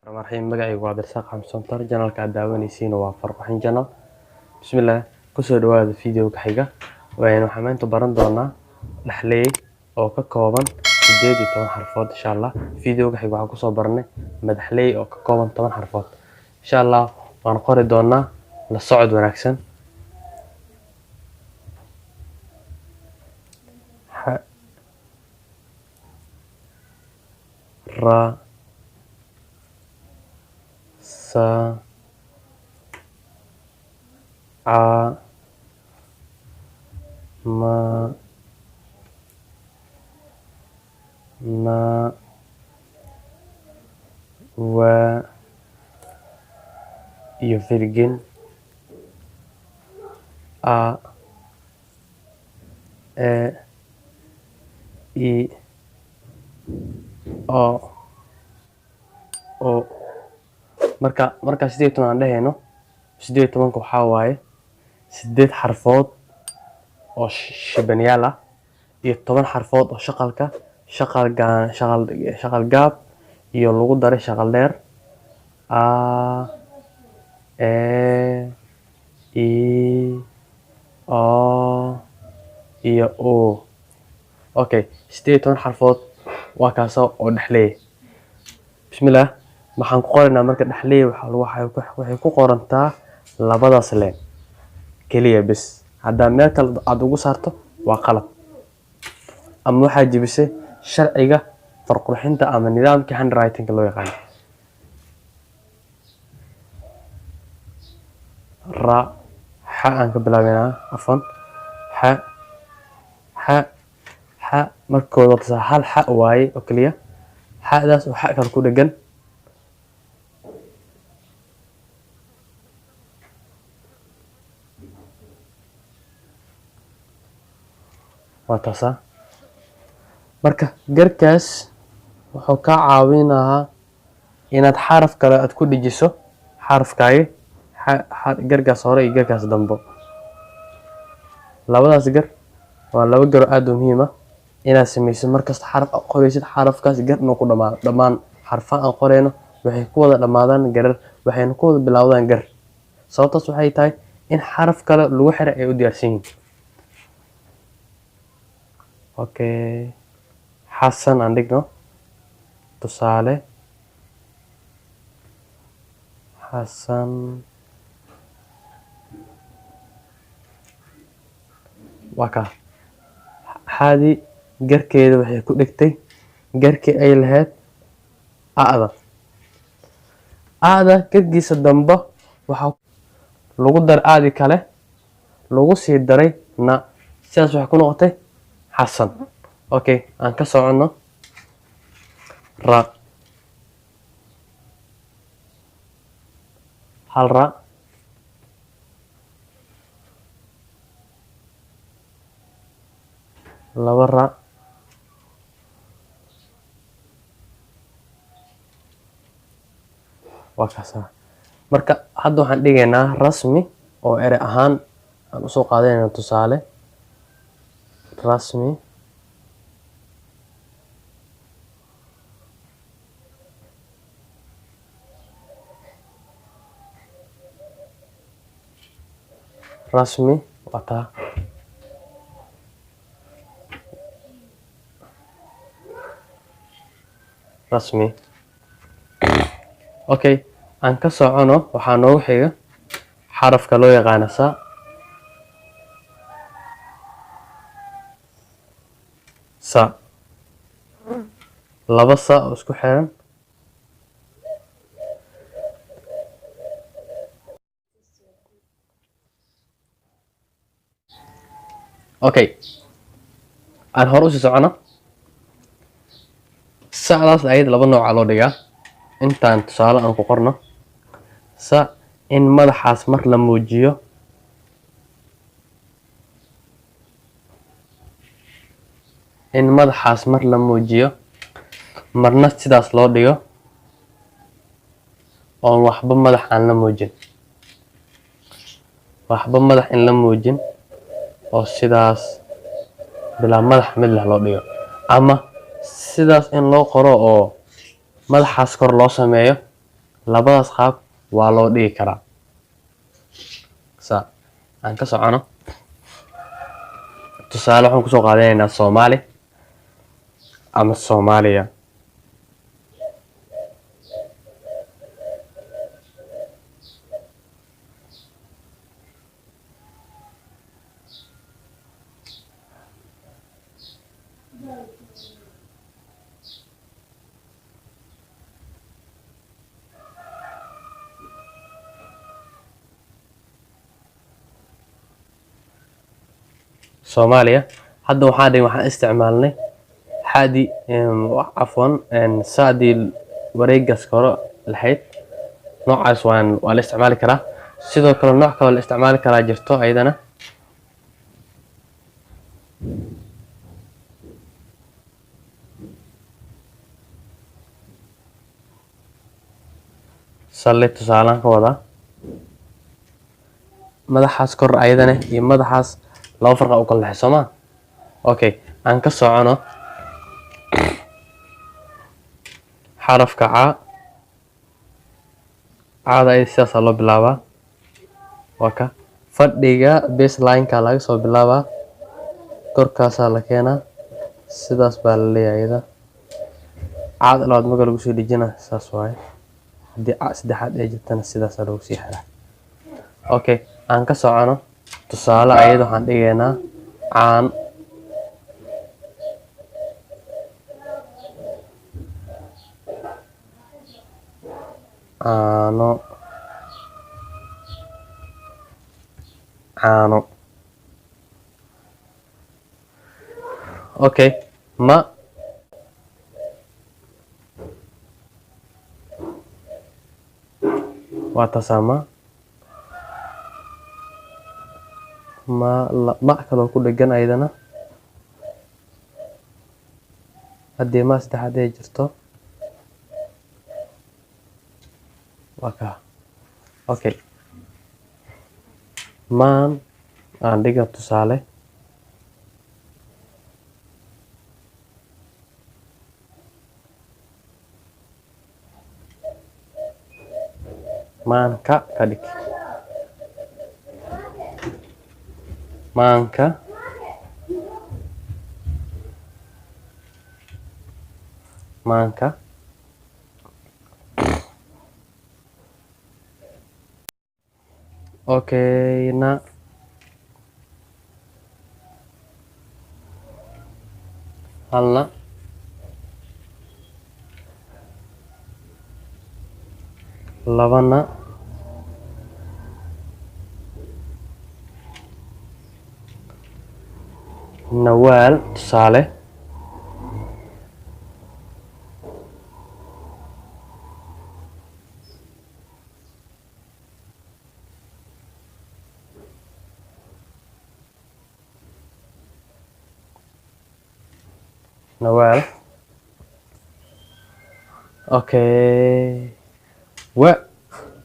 marxiin magacaygu waa Abdirsaaq Xamson Tar janalka aad daawanaysiin waa Farbaxin Janal. Bismillah, kusoo dhawaada fiidiyoga xiga. Waxaan maanta baran doonaa dhaxley oo ka kooban 18 xarfood insha Allah. Fiidiyoga xiga waxaan kusoo baranay madaxley oo ka kooban 10 xarfood. Insha Allah waan qori doonaa la socod wanaagsan. H ra sa a ma na wa iyo virgin a e i o marka 18 aan dhahayno 18 waxa waaye 8 xarfood oo shibanayaal ah iyo 10 xarfood oo shaqal gaab iyo lagu daray shaqal dheer a e i o iyo o. Okay, 18 xarfood waa kaas oo dhaxley. Bismillah, waxaan ku qoranaa marka dhaxley waxay ku qorantaa labadaas leen kaliya bas. Haddii meel kale aad ugu saarto waa qalad ama waxa jibisay sharciga farqurxinta ama nidaamka handwriting loo yaqaan. Ra ha aan ka bilaabnaa afan ha markooda hal ha waaye oo kaliya hadaas waxa kale ku dhagan waa taasa. Marka garkaas wuxuu ka caawinayaa inaad xaraf kale aad ku dhijiso xarafkaaga garkaas hore iyo garkaas dambe. Labadaas gar waa laba gar aad u muhiim ah inaad samayso markasta xaraf qoraysid xarafkaas gar inuu ku dhamaado. Dhamaan xarfaha aan qorayno waxay ku wada dhamaadaan garar, waxayna ku wada bilowdaan gar. Sababtaas waxay tahay in xaraf kale lagu xiray ay u diyaarsan yihiin. Okay, Xasan aan dhigno tusaale. Xasan waa ka xaadi garkeeda waxay ku dhigtay garkii ay lahayd aada garkiisa dambe waxa lagu dar aadi kale lagu sii daray na, sidaas waxa ku noqotay Xasan. Okay, aan ka socono ra hal ra laba ra waa kaasa. Marka hadda waxaan dhigaynaa rasmi oo ere ahaan aan u soo qaadanaynaa tusaale rasmi waa taa. Rasmi. Okay, aan ka socono waxaa noogu xiga xarafka loo yaqaan sa laba sa oo isku xiran. Okay, aan hor u sii socono. Sa'daas ayad laba nooc loo dhigaa. Intaan tusaale aan ku qorno sa in madaxaas mar la muujiyo marna sidaas loo dhigo oo waxba madax aan la muujin. Waxba madax in la muujin oo sidaas bila madax mid loo dhigo ama sidaas in loo qoro oo madaxaas kor loo sameeyo labadaas qaab waa loo dhigi karaa. Sa aan ka socono tusaale waxaan kusoo qaadanaynaa Soomaali ama Soomaaliya. Soomaaliya hadda waxaan isticmaalnay xadii cafwan saadii wareegaas hore lahayd noocaas waa la isticmaali karaa. sidoo kale nooc kale la isticmaali karaa jirto ayadana salle tusaalaan ka wadaa madaxaas kor ayadana iyo madaxaas laba farqa u kala dhaxayso Soomaa. Okay, aan ka socono xarafka caada ay sidaas loo bilaabaa. waa ka fadhiga baseline-ka laga soo bilaabaa korkaasaa la keenaa sidaas baa la leeyahay iyada caada labaad marka lagu soo dhejina saas waaye haddii saddexaad ay jirtana sidaas lagu sii xiraa. Okay, aan ka socono tusaale ayada waxaan dhigaynaa caano Okay, ma waa tasama ma kaloo ku dhegan ayadana haddii ma saddexaad ay jirto waa ka. Okay, maan aan dhiga tusaale maanka ka dhig maanka okay na halna labana nawaal tusaale nawaal. Okay, wa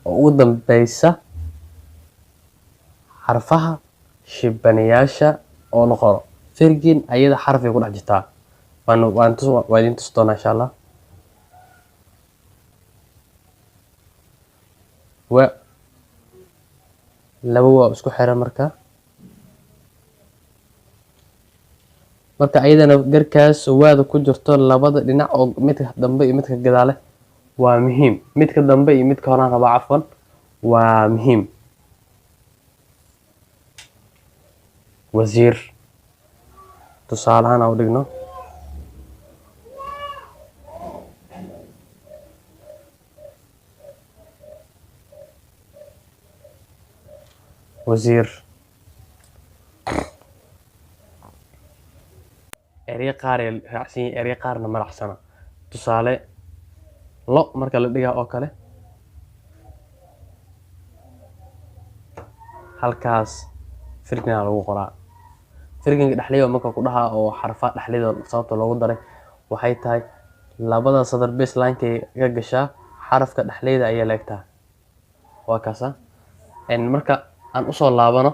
ugu dambeysa xarfaha shibanayaasha oo la qoro firgin ayada xarfay ku dhex jirtaa waan idin tusi doonaa insha Allah. wa laba waa isku xiran marka ayadana garkaas waada ku jirto labada dhinac oo midka dambe iyo midka gadaale waa muhiim. midka dambe iyo midka horaan rabaa cafwan waa muhiim. wasiir tusaale ahaan u dhigno wasiir. erey qaar ee raacsan erey qaarna ma raacsana. tusaale lo marka la dhigaa oo kale halkaas firgina lagu qoraa. firginka dhexleyda marka ku dhaha oo xarfa dhexleyda sababta loogu daray waxay tahay labada sadar baseline-ka ka gashaa xarafka dhexleyda ayaa leegtaa waa kaasa. marka aan u soo laabano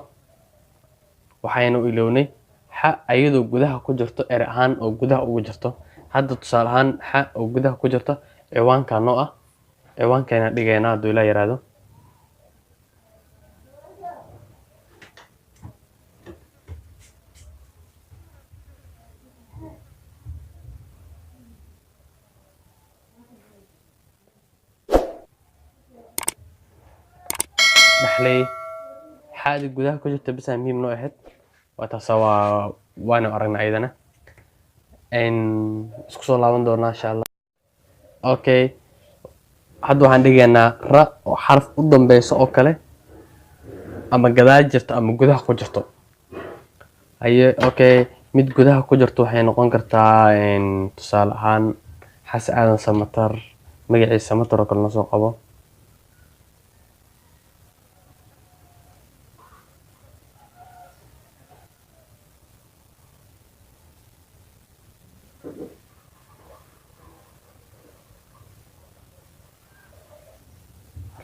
waxaynu ilownay xa ayadoo gudaha ku jirto erey ahaan oo gudaha ugu jirto. hadda tusaale ahaan xa oo gudaha ku jirto ciwaanka noo ah ciwaankeena dhigaynaa hadduu ilaa yaraado. dhaxlay xaadi gudaha ku jirta bas muhiim noo ahayd waa taas waana aragnaa ayadana isku soo laaban doonaa insha Allah. Okay, hadda waxaan dhigaynaa ra oo xarf u dambeyso oo kale ama gadaal jirto ama gudaha ku jirto. Okay, mid gudaha ku jirto waxay noqon kartaa tusaale ahaan Xasan Aadan Samatar, magaciisa Samatar oo kale noo soo qabo.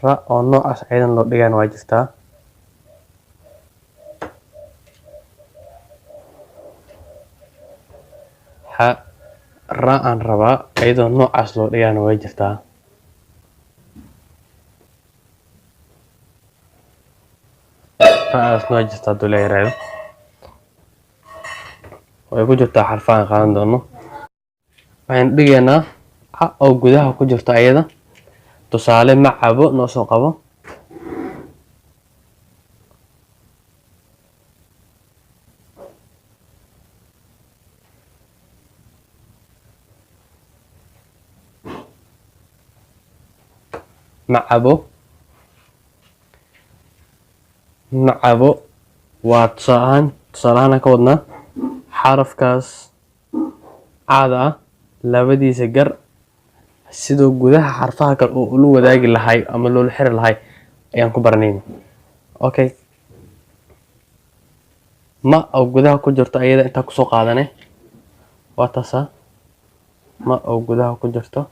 ra oo noocaas ciidan loo dhigaan waa jirtaa. ra aan rabaa iyadoo noocaas loo dhigaan waa jirtaa. ra'aas noo jirtaa hadduu la yaraado way ku jirtaa xarfaan qaadan doono. waxaan dhigaynaa ca oo gudaha ku jirto ayada tusaale macabo noo soo qabo. macabo waa tusaalahaan ka wadnaa xarafkaas caada ah labadiisa gar sidoo gudaha xarfaha kale oo ula wadaagi lahay ama loola xiri lahay ayaan ku baranayna. Okay, ma oo gudaha ku jirto ayada intaa kusoo qaadane waa taasa ma oo gudaha ku jirto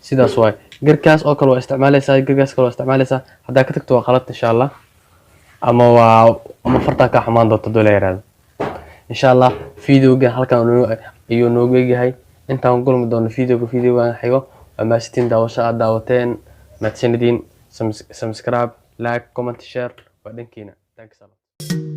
sidaas waay. garkaas oo kale waa isticmaalaysaa, garkaas kale waa isticmaalaysaa. haddaa ka tagto waa qalad insha Allah ama fartaa ka xumaan doonto hadduu la yaraado insha Allah. videogan halkan ayuu noogu egyahay. intaan gulmi doono videogan xigo waa mahadsantiin daawasho aad daawateen. mahadsanidin. subscribe, like, comment, share waa dhankiina. Thanks a lot.